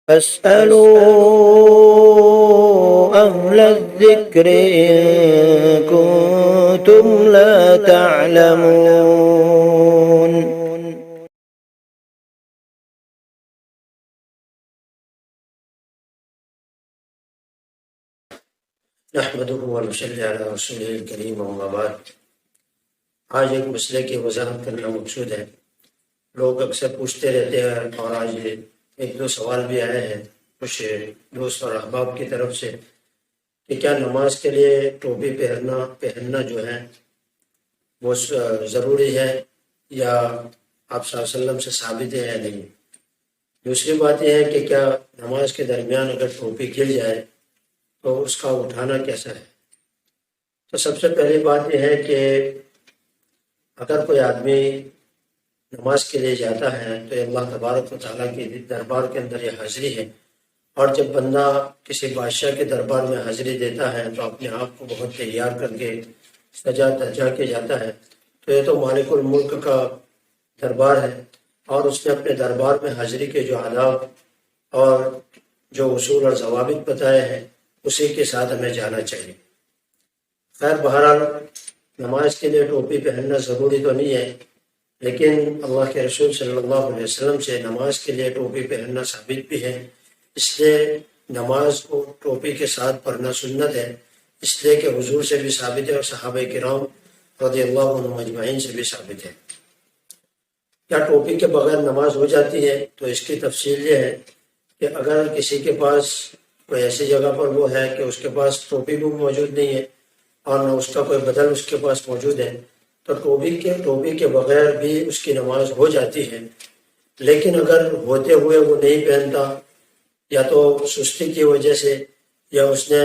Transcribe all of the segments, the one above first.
فاسألوا أهل الذكر إن كنتم لا تعلمون. نحمده ونصلي على رسوله الكريم وما بعد. آج ایک مسئلے کی وضاحت کرنا مقصود ہے. لوگ اکثر پوچھتے رہتے ہیں اور آج ایک دو سوال بھی آئے ہیں کچھ دوست اور احباب کی طرف سے کہ کیا نماز کے لیے ٹوپی پہننا جو ہے وہ ضروری ہے یا آپ صلی اللہ علیہ وسلم سے ثابت ہے یا نہیں. دوسری بات یہ ہے کہ کیا نماز کے درمیان اگر ٹوپی گر جائے تو اس کا اٹھانا کیسا ہے. تو سب سے پہلی بات یہ ہے کہ اگر کوئی آدمی نماز کے لیے جاتا ہے تو اللہ تبارک و تعالیٰ کے دربار کے اندر یہ حاضری ہے. اور جب بندہ کسی بادشاہ کے دربار میں حاضری دیتا ہے تو اپنے آپ کو بہت تیار کر کے سجا دجا کے جاتا ہے. تو یہ تو مالک الملک کا دربار ہے اور اس نے اپنے دربار میں حاضری کے جو آداب اور جو اصول اور ضوابط بتائے ہیں اسی کے ساتھ ہمیں جانا چاہیے. خیر بہرحال نماز کے لیے ٹوپی پہننا ضروری تو نہیں ہے، لیکن اللہ کے رسول صلی اللہ علیہ وسلم سے نماز کے لیے ٹوپی پہننا ثابت بھی ہے. اس لیے نماز کو ٹوپی کے ساتھ پڑھنا سنت ہے، اس لیے کہ حضور سے بھی ثابت ہے اور صحابہ کرام رضی اللہ عنہم اجمعین سے بھی ثابت ہے. کیا ٹوپی کے بغیر نماز ہو جاتی ہے؟ تو اس کی تفصیل یہ ہے کہ اگر کسی کے پاس کوئی ایسی جگہ پر وہ ہے کہ اس کے پاس ٹوپی بھی موجود نہیں ہے اور نہ اس کا کوئی بدل اس کے پاس موجود ہے تو ٹوپی کے بغیر بھی اس کی نماز ہو جاتی ہے. لیکن اگر ہوتے ہوئے وہ نہیں پہنتا یا تو سستی کی وجہ سے یا اس نے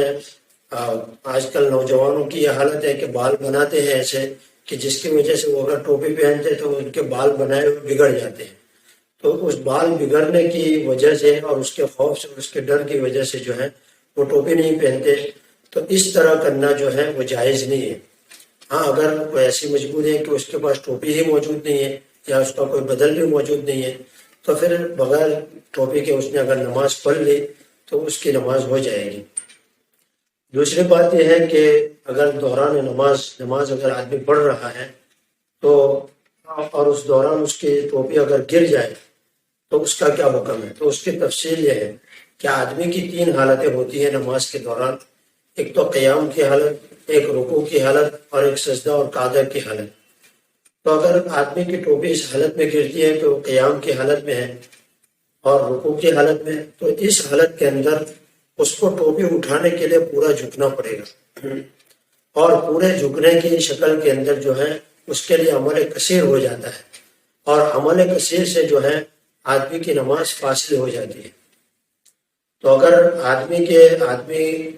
آج کل نوجوانوں کی یہ حالت ہے کہ بال بناتے ہیں ایسے کہ جس کی وجہ سے وہ اگر ٹوپی پہنتے تو ان کے بال بنائے ہوئے بگڑ جاتے ہیں. تو اس بال بگڑنے کی وجہ سے اور اس کے خوف سے اس کے ڈر کی وجہ سے جو ہے وہ ٹوپی نہیں پہنتے. تو اس طرح کرنا جو ہے وہ جائز نہیں ہے. ہاں اگر کوئی ایسی مجبوری ہے کہ اس کے پاس ٹوپی ہی موجود نہیں ہے یا اس کا کوئی بدل بھی موجود نہیں ہے تو پھر بغیر ٹوپی کے اس نے اگر نماز پڑھ لی تو اس کی نماز ہو جائے گی. دوسری بات یہ ہے کہ اگر دوران نماز اگر آدمی پڑھ رہا ہے تو اور اس دوران اس کی ٹوپی اگر گر جائے تو اس کا کیا حکم ہے. تو اس کی تفصیل یہ ہے کہ آدمی کی 3 حالتیں ہوتی ہیں نماز کے دوران. ایک تو قیام کی حالت، ایک رکوع کی حالت اور ایک سجدہ اور قعدہ کی حالت. تو اگر آدمی کی ٹوپی اس حالت میں گرتی ہے تو قیام کی حالت میں ہے اور رکوع کی حالت میں، تو اس حالت کے اندر اس کو ٹوپی اٹھانے کے لیے پورا جھکنا پڑے گا اور پورے جھکنے کی شکل کے اندر جو ہے اس کے لیے عمل کثیر ہو جاتا ہے اور عمل کثیر سے جو ہے آدمی کی نماز فاصل ہو جاتی ہے. تو اگر آدمی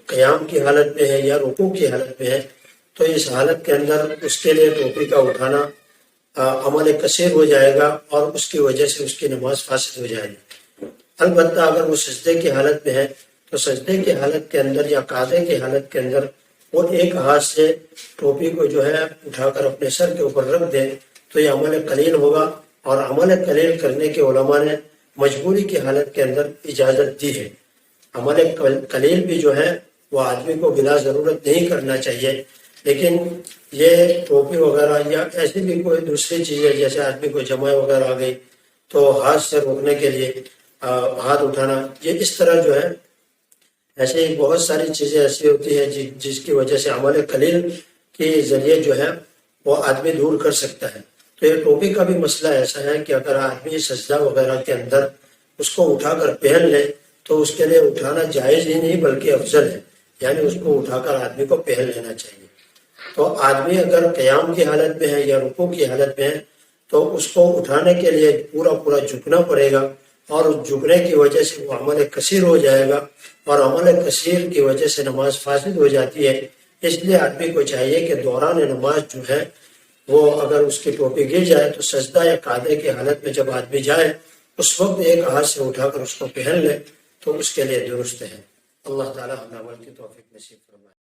قیام کی حالت میں ہے یا رکوع کی حالت میں ہے تو اس حالت کے اندر اس کے لیے ٹوپی کا اٹھانا عمل کثیر ہو جائے گا اور اس کی وجہ سے اس کی نماز فاسد ہو جائے گی. البتہ اگر وہ سجدے کی حالت میں ہے تو سجدے کی حالت کے اندر یا قعدے کی حالت کے اندر وہ ایک ہاتھ سے ٹوپی کو جو ہے اٹھا کر اپنے سر کے اوپر رکھ دے تو یہ عمل قلیل ہوگا. اور عمل قلیل کرنے کے علماء نے مجبوری کی حالت کے اندر اجازت دی ہے. عمل قلیل بھی جو ہے وہ آدمی کو بلا ضرورت نہیں کرنا چاہیے، لیکن یہ ٹوپی وغیرہ یا ایسی بھی کوئی دوسری چیزیں جیسے آدمی کو جمع وغیرہ آ گئی تو ہاتھ سے روکنے کے لیے ہاتھ اٹھانا، یہ اس طرح جو ہے ایسے ہی بہت ساری چیزیں ایسی ہوتی ہیں جس کی وجہ سے عمل قلیل کے ذریعے جو ہے وہ آدمی دور کر سکتا ہے. تو یہ ٹوپی کا بھی مسئلہ ایسا ہے کہ اگر آدمی سجدہ وغیرہ کے اندر اس کو اٹھا کر پہن لے تو اس کے لیے اٹھانا جائز ہی نہیں بلکہ افضل ہے، یعنی اس کو اٹھا کر آدمی کو پہن لینا چاہیے. تو آدمی اگر قیام کی حالت میں ہے یا رکوع کی حالت میں ہے تو اس کو اٹھانے کے لیے پورا جھکنا پڑے گا اور جھکنے کی وجہ سے وہ عمل کثیر ہو جائے گا اور عمل کثیر کی وجہ سے نماز فاسد ہو جاتی ہے. اس لیے آدمی کو چاہیے کہ دوران نماز جو ہے وہ اگر اس کی ٹوپی گر جائے تو سجدہ یا قعدے کی حالت میں جب آدمی جائے اس وقت ایک ہاتھ سے اٹھا کر اس کو پہن لے تو اس کے لیے درست ہے. اللہ تعالی ہمیں عمل کی توفیق نصیب فرمائے.